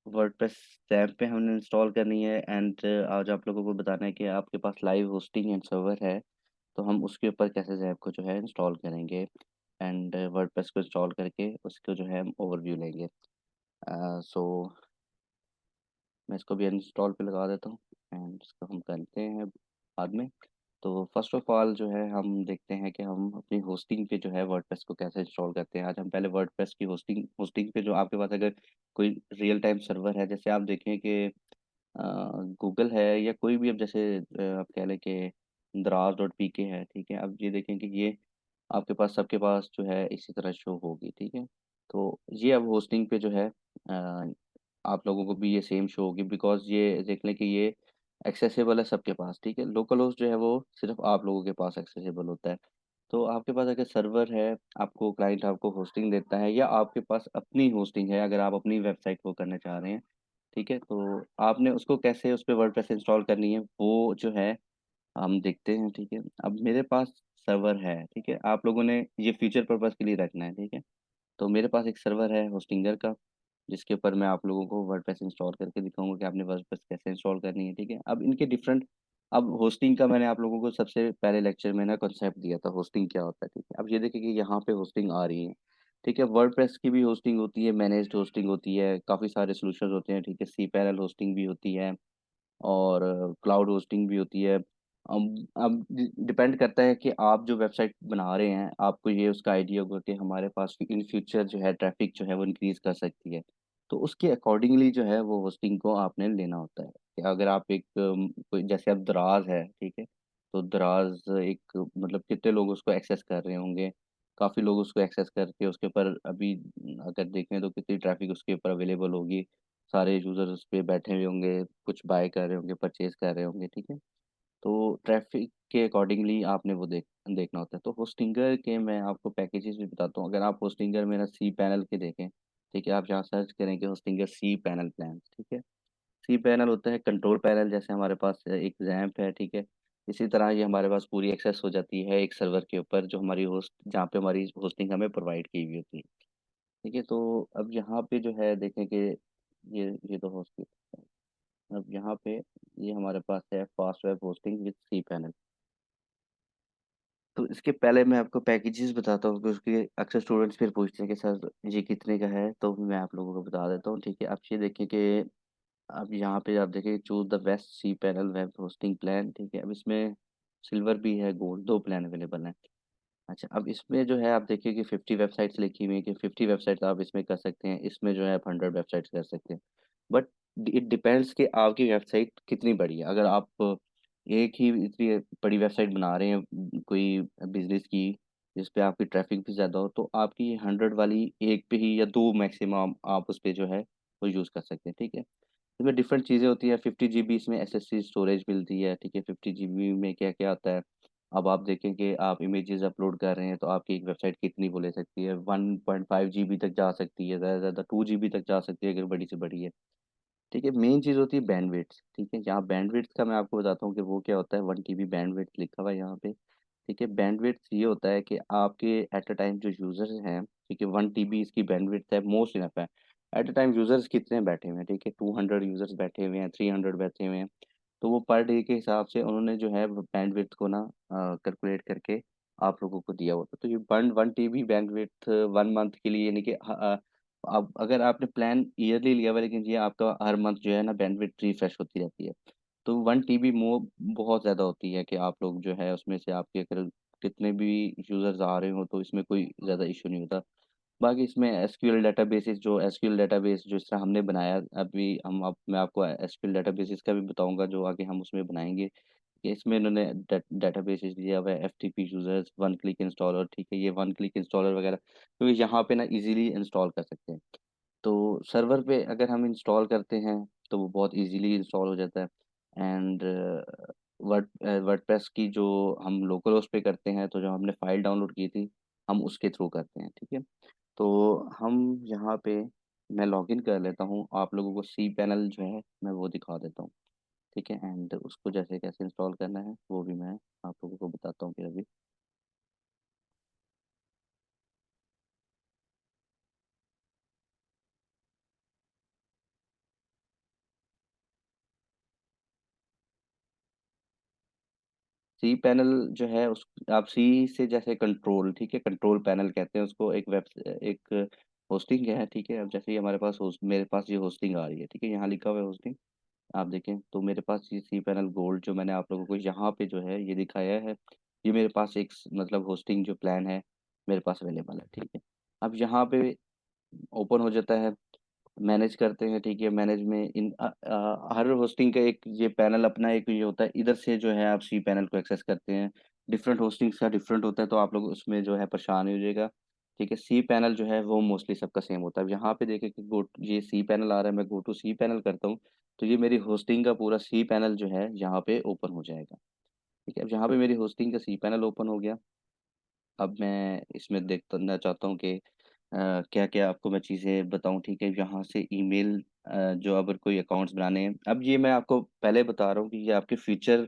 WordPress tab पे हमने install करनी है एंड आज आप लोगों को बताना है कि आपके पास लाइव होस्टिंग एंड सर्वर है, तो हम उसके ऊपर कैसे ज़ैप को जो है इंस्टॉल करेंगे एंड वर्डप्रेस को इंस्टॉल करके उसको जो है हम ओवरव्यू लेंगे। सो मैं इसको भी अनइंस्टॉल पे लगा देता हूँ एंड इसको हम करते हैं बाद में। तो फर्स्ट ऑफ ऑल जो है हम देखते हैं कि हम अपनी होस्टिंग पे जो है वर्डप्रेस को कैसे इंस्टॉल करते हैं। आज हम पहले वर्डप्रेस की होस्टिंग होस्टिंग पे जो आपके पास अगर कोई रियल टाइम सर्वर है, जैसे आप देखें कि गूगल है या कोई भी, अब जैसे आप कह लें कि दराज डॉट पी के है, ठीक है। अब ये देखें कि ये आपके पास सबके पास जो है इसी तरह शो होगी, ठीक है। तो ये अब होस्टिंग पे जो है आप लोगों को भी ये सेम शो होगी, बिकॉज़ ये देख लें कि ये एक्सेसिबल है सबके पास, ठीक है। लोकल होस्ट जो है वो सिर्फ़ आप लोगों के पास एक्सेसिबल होता है। तो आपके पास अगर सर्वर है, आपको क्लाइंट आपको होस्टिंग देता है या आपके पास अपनी होस्टिंग है, अगर आप अपनी वेबसाइट को करना चाह रहे हैं, ठीक है, तो आपने उसको कैसे उस पे वर्डप्रेस इंस्टॉल करनी है, वो जो है हम देखते हैं, ठीक है। अब मेरे पास सर्वर है, ठीक है, आप लोगों ने ये फ्यूचर पर्पज़ के लिए रखना है, ठीक है। तो मेरे पास एक सर्वर है होस्टिंगर का, जिसके ऊपर मैं आप लोगों को वर्डप्रेस इंस्टॉल करके दिखाऊँगा कि आपने वर्डप्रेस कैसे इंस्टॉल करनी है, ठीक है। अब इनके डिफरेंट, अब होस्टिंग का मैंने आप लोगों को सबसे पहले लेक्चर में ना कॉन्सेप्ट दिया था, होस्टिंग क्या होता है, ठीक है। अब ये देखिए कि यहाँ पे होस्टिंग आ रही है, ठीक है। वर्डप्रेस की भी होस्टिंग होती है, मैनेज्ड होस्टिंग होती है, काफ़ी सारे सॉल्यूशंस होते हैं, ठीक है। cPanel होस्टिंग भी होती है और क्लाउड होस्टिंग भी होती है। अब डिपेंड करता है कि आप जो वेबसाइट बना रहे हैं, आपको ये उसका आइडिया होगा कि हमारे पास इन फ्यूचर जो है ट्रैफ़िक जो है वो इंक्रीज़ कर सकती है। तो उसके अकॉर्डिंगली जो है वो होस्टिंग को आपने लेना होता है। कि अगर आप एक कोई जैसे अब दराज़ है, ठीक है? तो दराज़ एक मतलब कितने लोग उसको एक्सेस कर रहे होंगे, काफ़ी लोग उसको एक्सेस करके उसके ऊपर अभी अगर देखें तो कितनी ट्रैफ़िक उसके ऊपर अवेलेबल होगी। सारे यूज़र उस पे बैठे हुए होंगे, कुछ बाय कर रहे होंगे, परचेज़ कर रहे होंगे, ठीक है? तो ट्रैफ़िक के अकॉर्डिंगली आपने वो देखना होता है। तो होस्टिंगर के मैं आपको पैकेजेज़ भी बताता हूँ। अगर आप होस्टिंगर मेरा सी पैनल के देखें, ठीक है? आप यहाँ सर्च करेंगे होस्टिंगर सी पैनल प्लान, ठीक है? सी पैनल होता है कंट्रोल पैनल, जैसे हमारे पास एक रैम्प है, ठीक है? इसी तरह ये हमारे पास पूरी एक्सेस हो जाती है एक सर्वर के ऊपर, जो हमारी होस्ट जहाँ पे हमारी होस्टिंग हमें प्रोवाइड की हुई होती है, ठीक है? तो अब यहाँ पे जो है देखें कि ये तो होस्ट, अब यहाँ पे ये हमारे पास है fast web hosting with C panel. तो इसके पहले मैं आपको पैकेजेस बताता हूँ कि उसके अक्सर स्टूडेंट्स फिर पूछते हैं कि सर ये कितने का है, तो मैं आप लोगों को बता देता हूँ, ठीक है। आप ये देखिए कि अब यहाँ पे आप देखिए choose the best C panel web hosting plan, ठीक है। अब इसमें सिल्वर भी है, गोल्ड, 2 प्लान अवेलेबल हैं। अच्छा, अब इसमें जो है आप देखिए कि 50 वेबसाइट्स लिखी हुई हैं कि 50 वेबसाइट्स आप इसमें कर सकते हैं, इसमें जो है आप 100 वेबसाइट्स कर सकते हैं। बट इट डिपेंड्स कि आपकी वेबसाइट कितनी बड़ी है। अगर आप एक ही इतनी बड़ी वेबसाइट बना रहे हैं कोई बिज़नेस की, जिस पे आपकी ट्रैफ़िक भी ज़्यादा हो, तो आपकी 100 वाली एक पे ही या 2 मैक्सिमम आप उस पे जो है वो यूज़ कर सकते हैं, ठीक है। इसमें डिफरेंट चीज़ें होती हैं, 50 जीबी इसमें एसएसडी स्टोरेज मिलती है, ठीक है। 50 जीबी में क्या-क्या आता है, अब आप देखें कि आप इमेजेस अपलोड कर रहे हैं, तो आपकी एक वेबसाइट कितनी वो ले सकती है, 1.5 जीबी तक जा सकती है, ज़्यादा से ज़्यादा 2 जीबी तक जा सकती है अगर बड़ी से बड़ी है, ठीक है। मेन चीज़ होती है बैंडविड्थ, ठीक है। यहाँ बैंडविड्थ का मैं आपको बताता हूँ कि वो क्या होता है, 1 टीबी बैंडविड्थ लिखा हुआ है यहाँ पे, ठीक है। बैंडविड्थ ये होता है कि आपके एट अ टाइम जो यूज़र्स हैं, ठीक है, 1 टीबी इसकी बैंडविड्थ है, मोस्ट इनफ है। एट अ टाइम यूज़र्स कितने बैठे हुए हैं, ठीक है, 200 यूज़र्स बैठे हुए हैं, 300 बैठे हुए हैं, तो वो पर डे के हिसाब से उन्होंने जो है बैंडविड्थ को ना कैलकुलेट करके आप लोगों को दिया होता है। तो ये 1 टीबी बैंडविड्थ 1 मंथ के लिए, यानी कि अब अगर आपने प्लान ईयरली लिया हुआ है, लेकिन ये आपका हर मंथ जो है ना बैंडविड्थ रिफ्रेश होती रहती है। तो 1 टीबी बहुत ज़्यादा होती है कि आप लोग जो है उसमें से आपके अगर कितने भी यूज़र्स आ रहे हो तो इसमें कोई ज़्यादा इश्यू नहीं होता। बाकी इसमें एसक्यूएल डेटाबेसेस, जो एसक्यूएल डेटाबेस जो इस तरह हमने बनाया, अभी मैं आपको एसक्यूएल डेटाबेसेस का भी बताऊँगा जो आगे हम उसमें बनाएँगे। कि इसमें इन्होंने डेटाबेसेस दिया हुआ है, FTP users, one click installer, ठीक है, ये वन क्लिक इंस्टॉलर वगैरह, तो यहाँ पे ना इज़िली इंस्टॉल कर सकते हैं। तो सर्वर पे अगर हम इंस्टॉल करते हैं, तो वो बहुत ईज़िली इंस्टॉल हो जाता है एंड वर्डप्रेस की जो हम लोकल होस्ट पे करते हैं, तो जो हमने फ़ाइल डाउनलोड की थी, हम उसके थ्रू करते हैं, ठीक है? तो हम यहाँ पे मैं लॉगिन कर लेता हूँ, आप लोगों को सी पैनल जो है, मैं वो दिखा देता हूँ, ठीक है? एंड उसको जैसे कैसे इंस्टॉल करना है, वो भी मैं आप लोगों को बताता हूँ फिर अभी। सी पैनल जो है उस आप सी से जैसे कंट्रोल, ठीक है? कंट्रोल पैनल कहते हैं उसको, एक होस्टिंग है, ठीक है? अब जैसे ही हमारे पास मेरे पास ये होस्टिंग आ रही है, ठीक है? यहाँ लिखा हुआ है होस्टिंग, आप देखें तो मेरे पास ये सी पैनल गोल्ड जो मैंने आप लोगों को यहाँ पे जो है ये दिखाया है, ये मेरे पास एक मतलब होस्टिंग जो प्लान है, मेरे पास अवेलेबल है, ठीक है? अब यहाँ पे ओपन हो जाता है, मैनेज करते हैं, ठीक है? मैनेज में हर होस्टिंग का एक ये पैनल अपना एक ये होता है, इधर से जो है आप सी पैनल को एक्सेस करते हैं। डिफरेंट होस्टिंग्स का डिफरेंट होता है, तो आप लोग उसमें जो है परेशान नहीं होइएगा, ठीक है? सी पैनल जो है वो मोस्टली सबका सेम होता है। अब यहाँ पे देखें कि ये सी पैनल आ रहा है, मैं गो टू सी पैनल करता हूँ, तो ये मेरी होस्टिंग का पूरा सी पैनल जो है यहाँ पे ओपन हो जाएगा, ठीक है? अब यहाँ पे मेरी होस्टिंग का सी पैनल ओपन हो गया। अब मैं इसमें देखता ना चाहता हूँ कि क्या-क्या आपको मैं चीज़ें बताऊँ, ठीक है? यहाँ से ईमेल जो अगर कोई अकाउंट्स बनाने हैं, अब ये मैं आपको पहले बता रहा हूँ कि ये आपके फ्यूचर